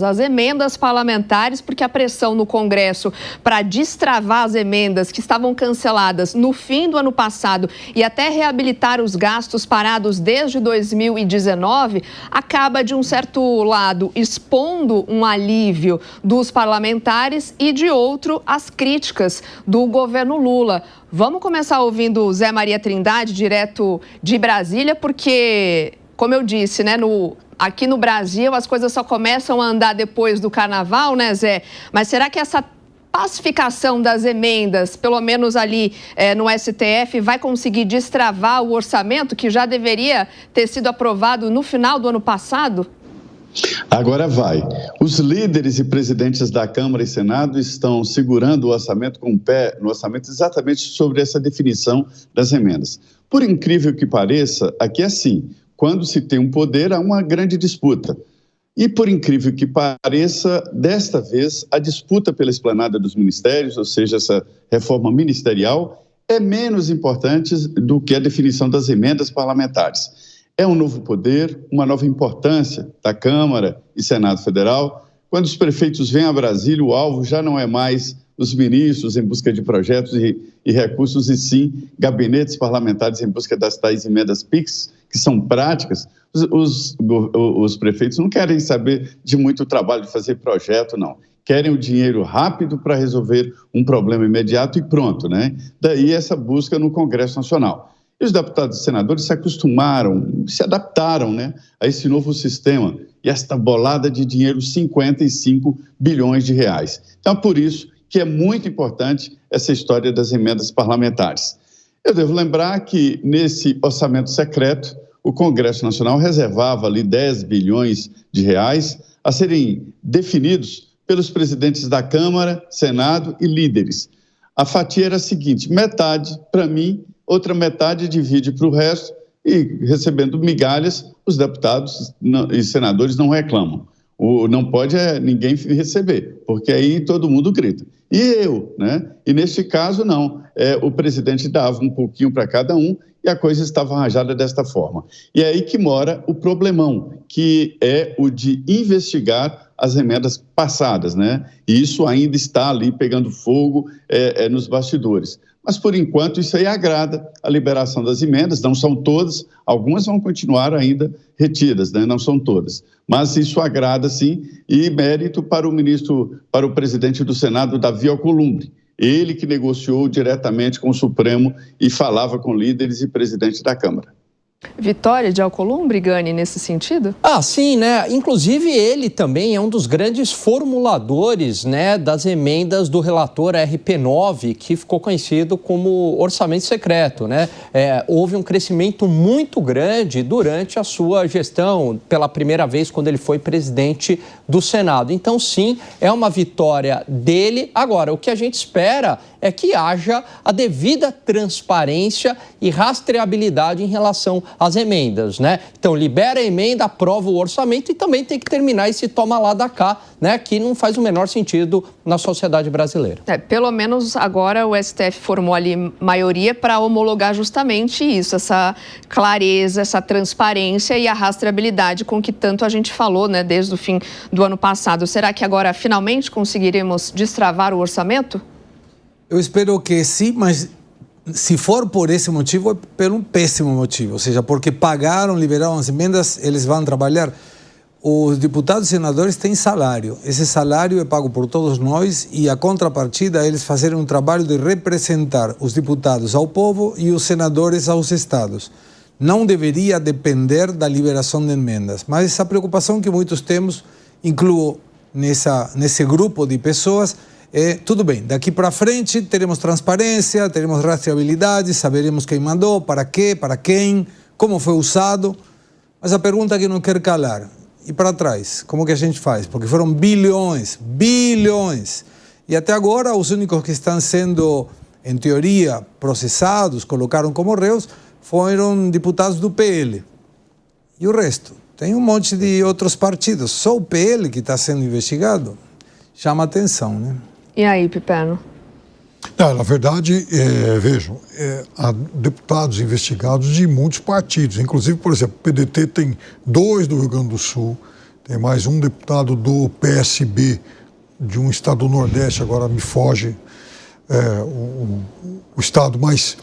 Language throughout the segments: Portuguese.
as emendas parlamentares, porque a pressão no Congresso para destravar as emendas que estavam canceladas no fim do ano passado e até reabilitar os gastos parados desde 2019 acaba, de um certo lado, expondo um alívio dos parlamentares e, de outro, as críticas do governo Lula. Vamos começar ouvindo Zé Maria Trindade, direto de Brasília, porque, como eu disse, né, aqui no Brasil, as coisas só começam a andar depois do carnaval, né, Zé? Mas será que essa pacificação das emendas, pelo menos ali no STF, vai conseguir destravar o orçamento que já deveria ter sido aprovado no final do ano passado? Agora vai. Os líderes e presidentes da Câmara e Senado estão segurando o orçamento com o pé no orçamento exatamente sobre essa definição das emendas. Por incrível que pareça, aqui é assim. Quando se tem um poder, há uma grande disputa. E, por incrível que pareça, desta vez, a disputa pela esplanada dos ministérios, ou seja, essa reforma ministerial, é menos importante do que a definição das emendas parlamentares. É um novo poder, uma nova importância da Câmara e Senado Federal. Quando os prefeitos vêm a Brasília, o alvo já não é mais os ministros em busca de projetos e recursos, e sim gabinetes parlamentares em busca das tais emendas PIX, que são práticas. Os prefeitos não querem saber de muito trabalho de fazer projeto, não. Querem o dinheiro rápido para resolver um problema imediato e pronto, né? Daí essa busca no Congresso Nacional. E os deputados e senadores se acostumaram, se adaptaram, né, a esse novo sistema e esta bolada de dinheiro, 55 bilhões de reais. Então, por isso que é muito importante essa história das emendas parlamentares. Eu devo lembrar que, nesse orçamento secreto, o Congresso Nacional reservava ali 10 bilhões de reais a serem definidos pelos presidentes da Câmara, Senado e líderes. A fatia era a seguinte: metade para mim, outra metade divide para o resto, e recebendo migalhas, os deputados e senadores não reclamam. Não pode ninguém receber, porque aí todo mundo grita. E eu, né? E neste caso, não. O presidente dava um pouquinho para cada um e a coisa estava arranjada desta forma. E é aí que mora o problemão, que é o de investigar as emendas passadas, né? E isso ainda está ali pegando fogo nos bastidores. Mas, por enquanto, isso aí agrada a liberação das emendas, não são todas, algumas vão continuar ainda retidas, né? Não são todas. Mas isso agrada, sim, e mérito para o presidente do Senado, Davi Alcolumbre. Ele que negociou diretamente com o Supremo e falava com líderes e presidente da Câmara. Vitória de Alcolumbre, Gani, nesse sentido? Sim, né? Inclusive, ele também é um dos grandes formuladores, né, das emendas do relator RP9, que ficou conhecido como orçamento secreto, né? Houve um crescimento muito grande durante a sua gestão, pela primeira vez quando ele foi presidente do Senado. Então, sim, é uma vitória dele. Agora, o que a gente espera é que haja a devida transparência e rastreabilidade em relação às emendas, né? Então, libera a emenda, aprova o orçamento e também tem que terminar esse toma lá da cá, né? Que não faz o menor sentido na sociedade brasileira. Pelo menos agora o STF formou ali maioria para homologar justamente isso, essa clareza, essa transparência e a rastreabilidade com que tanto a gente falou, né, desde o fim do ano passado. Será que agora finalmente conseguiremos destravar o orçamento? Eu espero que sim, mas se for por esse motivo, é por um péssimo motivo. Ou seja, porque pagaram, liberaram as emendas, eles vão trabalhar. Os deputados e senadores têm salário. Esse salário é pago por todos nós e a contrapartida é eles fazerem um trabalho de representar os deputados ao povo e os senadores aos estados. Não deveria depender da liberação de emendas. Mas essa preocupação que muitos temos, incluo nesse grupo de pessoas, tudo bem, daqui para frente teremos transparência, teremos rastreabilidade, saberemos quem mandou, para quê, para quem, como foi usado. Mas a pergunta que não quer calar, e para trás, como que a gente faz? Porque foram bilhões. E até agora os únicos que estão sendo, em teoria, processados, colocaram como réus, foram deputados do PL. E o resto? Tem um monte de outros partidos, só o PL que está sendo investigado. Chama atenção, né? E aí, Pipeno? Não, na verdade, vejam, há deputados investigados de muitos partidos. Inclusive, por exemplo, o PDT tem 2 do Rio Grande do Sul, tem mais um deputado do PSB de um estado do Nordeste, agora me foge o estado, mas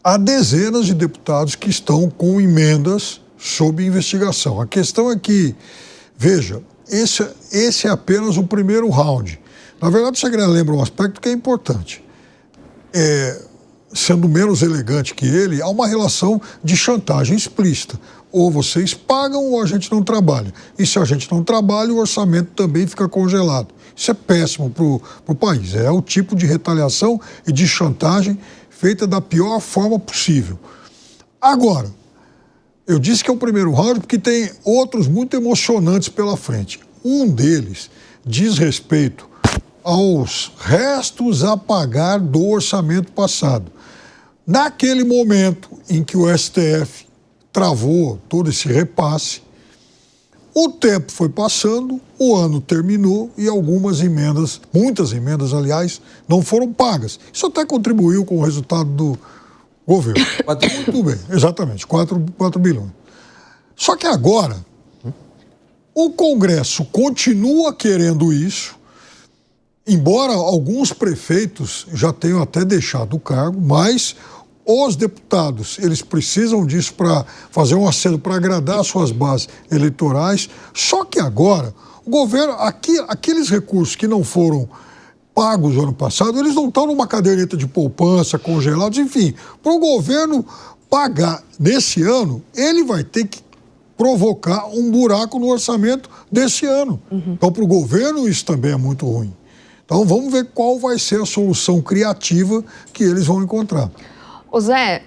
há dezenas de deputados que estão com emendas sob investigação. A questão é que, veja, esse é apenas o primeiro round. Na verdade, o Segre lembra um aspecto que é importante. Sendo menos elegante que ele, há uma relação de chantagem explícita. Ou vocês pagam ou a gente não trabalha. E se a gente não trabalha, o orçamento também fica congelado. Isso é péssimo para o país. É o tipo de retaliação e de chantagem feita da pior forma possível. Agora, eu disse que é o primeiro round porque tem outros muito emocionantes pela frente. Um deles diz respeito aos restos a pagar do orçamento passado. Naquele momento em que o STF travou todo esse repasse, o tempo foi passando, o ano terminou e algumas emendas, muitas emendas, aliás, não foram pagas. Isso até contribuiu com o resultado do governo. Muito bem, exatamente, 4 bilhões. Só que agora, o Congresso continua querendo isso, embora alguns prefeitos já tenham até deixado o cargo, mas os deputados, eles precisam disso para fazer um aceno, para agradar suas bases eleitorais. Só que agora, o governo, aqueles recursos que não foram pagos no ano passado, eles não estão numa caderneta de poupança, congelados, enfim. Para o governo pagar nesse ano, ele vai ter que provocar um buraco no orçamento desse ano. Então, para o governo, isso também é muito ruim. Então, vamos ver qual vai ser a solução criativa que eles vão encontrar. Ô Zé,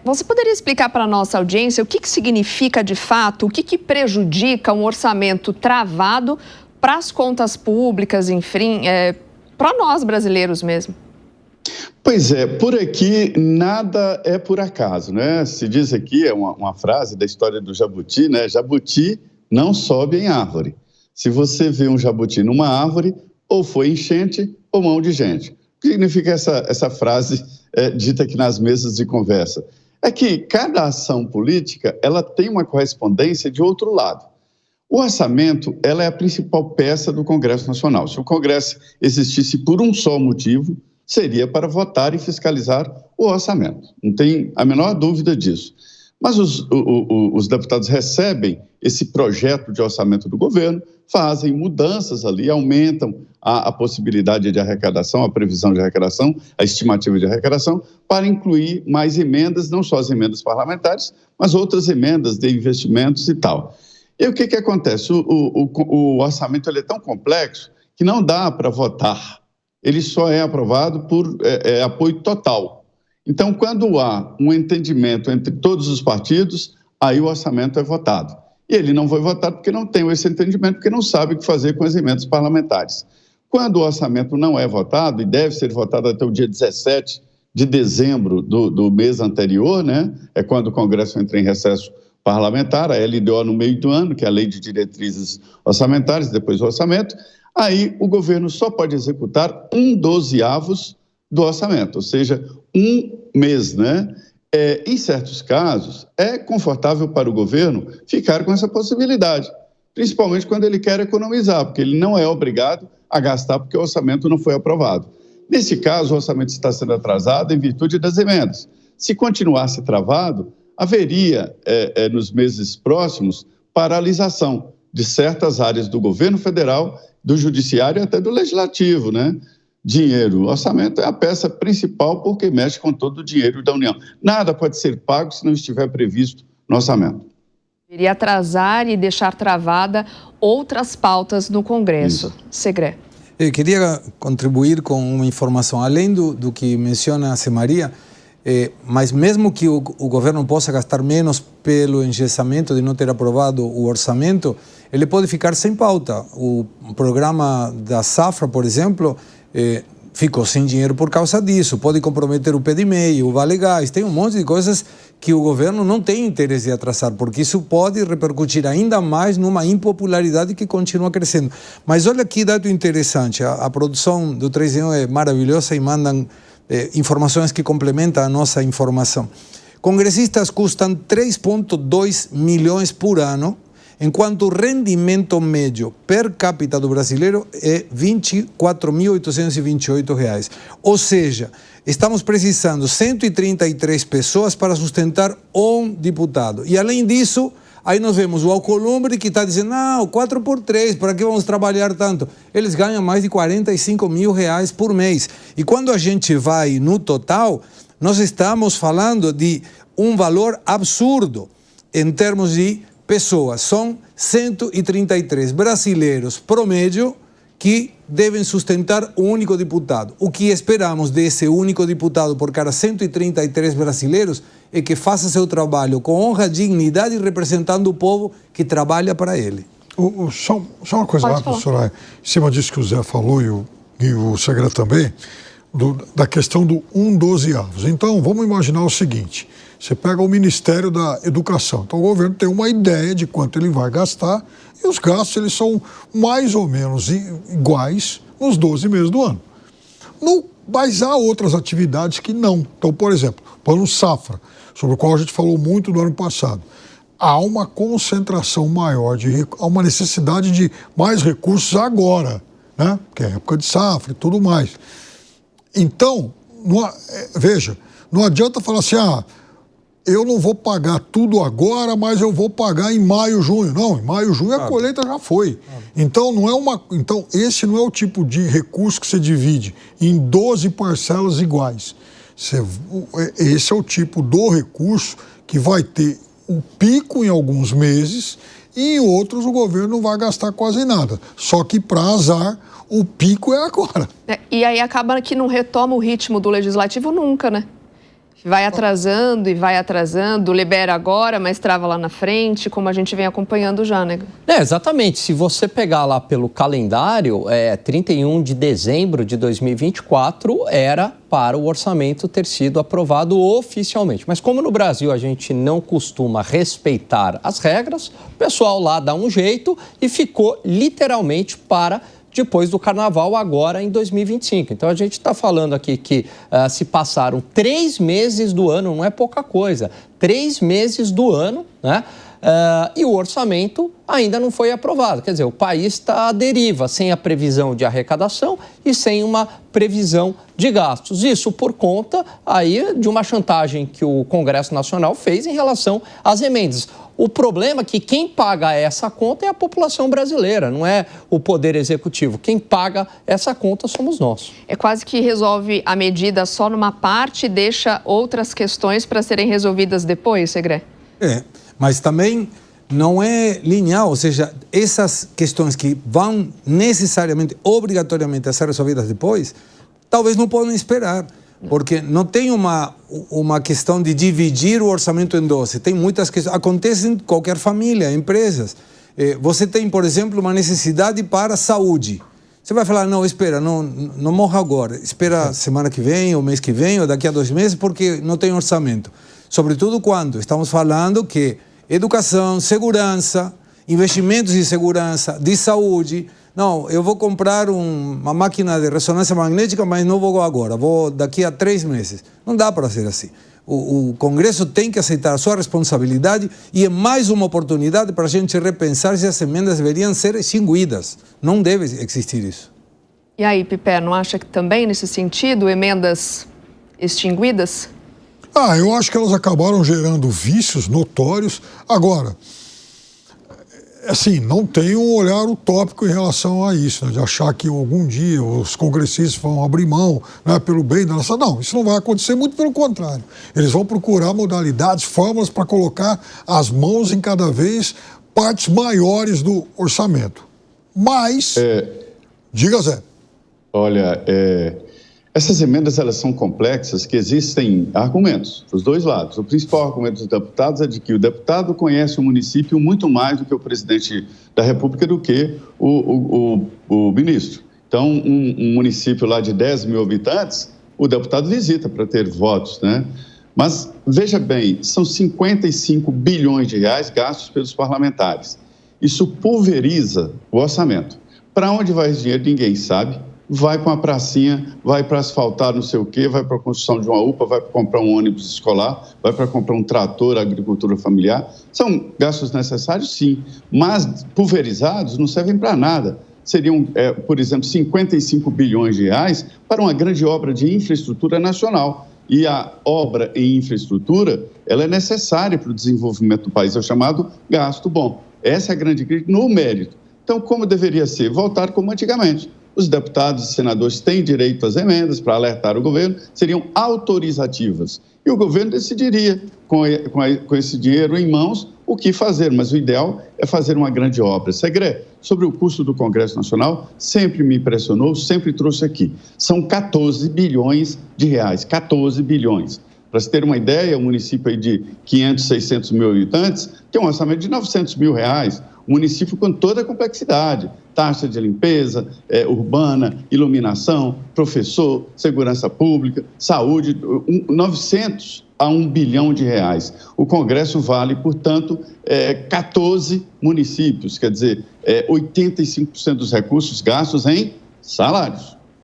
você poderia explicar para a nossa audiência o que significa de fato, o que prejudica um orçamento travado para as contas públicas, enfim, para nós brasileiros mesmo? Pois é, por aqui nada é por acaso, né? Se diz aqui, é uma frase da história do jabuti, né? Jabuti não sobe em árvore. Se você vê um jabuti numa árvore, ou foi enchente ou mão de gente. O que significa essa frase dita aqui nas mesas de conversa? É que cada ação política, ela tem uma correspondência de outro lado. O orçamento, ela é a principal peça do Congresso Nacional. Se o Congresso existisse por um só motivo, seria para votar e fiscalizar o orçamento. Não tem a menor dúvida disso. Mas os deputados recebem esse projeto de orçamento do governo, fazem mudanças ali, aumentam a possibilidade de arrecadação, a previsão de arrecadação, a estimativa de arrecadação, para incluir mais emendas, não só as emendas parlamentares, mas outras emendas de investimentos e tal. E o que acontece? O orçamento ele é tão complexo que não dá para votar. Ele só é aprovado por apoio total. Então, quando há um entendimento entre todos os partidos, aí o orçamento é votado. E ele não foi votado porque não tem esse entendimento, porque não sabe o que fazer com as emendas parlamentares. Quando o orçamento não é votado, e deve ser votado até o dia 17 de dezembro do mês anterior, né? É quando o Congresso entra em recesso parlamentar, a LDO no meio do ano, que é a Lei de Diretrizes Orçamentárias, depois o orçamento, aí o governo só pode executar 1/12 do orçamento, ou seja, um mês, né? Em certos casos, é confortável para o governo ficar com essa possibilidade, principalmente quando ele quer economizar, porque ele não é obrigado a gastar porque o orçamento não foi aprovado. Nesse caso, o orçamento está sendo atrasado em virtude das emendas. Se continuasse travado, haveria, nos meses próximos, paralisação de certas áreas do governo federal, do judiciário e até do legislativo, né? Dinheiro, o orçamento é a peça principal porque mexe com todo o dinheiro da União. Nada pode ser pago se não estiver previsto no orçamento. Iria atrasar e deixar travada outras pautas no Congresso. Segre. Eu queria contribuir com uma informação, além do que menciona a Zé Maria, mas mesmo que o governo possa gastar menos pelo engessamento de não ter aprovado o orçamento, ele pode ficar sem pauta. O programa da safra, por exemplo, ficou sem dinheiro por causa disso. Pode comprometer o PDMEI, o Vale Gás, tem um monte de coisas que o governo não tem interesse de atrasar, porque isso pode repercutir ainda mais numa impopularidade que continua crescendo. Mas olha que dado interessante, a produção do 3 em 1 é maravilhosa e mandam informações que complementam a nossa informação. Congressistas custam 3,2 milhões por ano, enquanto o rendimento médio per capita do brasileiro é R$ 24.828. Ou seja, estamos precisando de 133 pessoas para sustentar um deputado. E além disso, aí nós vemos o Alcolumbre que está dizendo, não, 4x3, para que vamos trabalhar tanto? Eles ganham mais de R$45 mil por mês. E quando a gente vai no total, nós estamos falando de um valor absurdo em termos de pessoas. São 133 brasileiros promédio que devem sustentar um único deputado. O que esperamos desse único deputado por cada 133 brasileiros é que faça seu trabalho com honra, dignidade e representando o povo que trabalha para ele. Só uma coisa rápida, Soraya, em cima disso que o Zé falou e o Segredo também, da questão do 1/12. Então, vamos imaginar o seguinte, você pega o Ministério da Educação, então o governo tem uma ideia de quanto ele vai gastar e os gastos eles são mais ou menos iguais nos 12 meses do ano. Mas há outras atividades que não. Então, por exemplo, Plano Safra, sobre o qual a gente falou muito no ano passado. Há uma concentração maior, há uma necessidade de mais recursos agora, né? Porque é época de safra e tudo mais. Então, veja, não adianta falar assim, eu não vou pagar tudo agora, mas eu vou pagar em maio, junho. Não, em maio, junho a colheita já foi. Então, então, esse não é o tipo de recurso que você divide em 12 parcelas iguais. Esse é o tipo do recurso que vai ter um pico em alguns meses e em outros o governo não vai gastar quase nada. Só que, para azar, o pico é agora. E aí acaba que não retoma o ritmo do legislativo nunca, né? Vai atrasando e vai atrasando, libera agora, mas trava lá na frente, como a gente vem acompanhando já, né? Exatamente. Se você pegar lá pelo calendário, 31 de dezembro de 2024 era para o orçamento ter sido aprovado oficialmente. Mas como no Brasil a gente não costuma respeitar as regras, o pessoal lá dá um jeito e ficou literalmente para depois do Carnaval, agora em 2025. Então, a gente está falando aqui que se passaram 3 meses do ano, não é pouca coisa, 3 meses do ano, né? E o orçamento ainda não foi aprovado. Quer dizer, o país está à deriva, sem a previsão de arrecadação e sem uma previsão de gastos. Isso por conta aí de uma chantagem que o Congresso Nacional fez em relação às emendas. O problema é que quem paga essa conta é a população brasileira, não é o Poder Executivo. Quem paga essa conta somos nós. É quase que resolve a medida só numa parte e deixa outras questões para serem resolvidas depois, Segré? Mas também não é linear, ou seja, essas questões que vão necessariamente, obrigatoriamente a ser resolvidas depois, talvez não podem esperar. Porque não tem uma questão de dividir o orçamento em 12. Tem muitas questões. Acontece em qualquer família, empresas. Você tem, por exemplo, uma necessidade para a saúde. Você vai falar, não, espera, não morra agora. Espera semana que vem, ou mês que vem, ou daqui a 2 meses, porque não tem orçamento. Sobretudo quando estamos falando que educação, segurança, investimentos em segurança, de saúde. Não, eu vou comprar uma máquina de ressonância magnética, mas não vou agora, vou daqui a 3 meses. Não dá para ser assim. O Congresso tem que aceitar a sua responsabilidade e é mais uma oportunidade para a gente repensar se as emendas deveriam ser extinguidas. Não deve existir isso. E aí, Pipé, não acha que também, nesse sentido, emendas extinguidas? Eu acho que elas acabaram gerando vícios notórios. Agora, assim, não tem um olhar utópico em relação a isso, né, de achar que algum dia os congressistas vão abrir mão, né, pelo bem da nação. Não, isso não vai acontecer, muito pelo contrário. Eles vão procurar modalidades, fórmulas para colocar as mãos em cada vez partes maiores do orçamento. Mas, diga, Zé. Olha, essas emendas, elas são complexas, que existem argumentos dos dois lados. O principal argumento dos deputados é de que o deputado conhece o município muito mais do que o presidente da República, do que o ministro. Então, um município lá de 10 mil habitantes, o deputado visita para ter votos, né? Mas, veja bem, são 55 bilhões de reais gastos pelos parlamentares. Isso pulveriza o orçamento. Para onde vai esse dinheiro, ninguém sabe. vai para uma pracinha, vai para asfaltar não sei o quê, vai para a construção de uma UPA, vai para comprar um ônibus escolar, vai para comprar um trator, agricultura familiar. São gastos necessários, sim, mas pulverizados não servem para nada. Seriam, por exemplo, 55 bilhões de reais para uma grande obra de infraestrutura nacional. E a obra em infraestrutura, ela é necessária para o desenvolvimento do país, é o chamado gasto bom. Essa é a grande crítica no mérito. Então, como deveria ser? Voltar como antigamente. Os deputados e senadores têm direito às emendas para alertar o governo, seriam autorizativas. E o governo decidiria, com esse dinheiro em mãos, o que fazer. Mas o ideal é fazer uma grande obra. Segre, sobre o custo do Congresso Nacional, sempre me impressionou, sempre trouxe aqui. São 14 bilhões de reais, 14 bilhões. Para se ter uma ideia, um município aí de 500, 600 mil habitantes tem um orçamento de 900 mil reais. Um município com toda a complexidade, taxa de limpeza urbana, iluminação, professor, segurança pública, saúde, 900 a 1 bilhão de reais. O Congresso vale, portanto, 14 municípios, quer dizer, 85% dos recursos gastos em salários.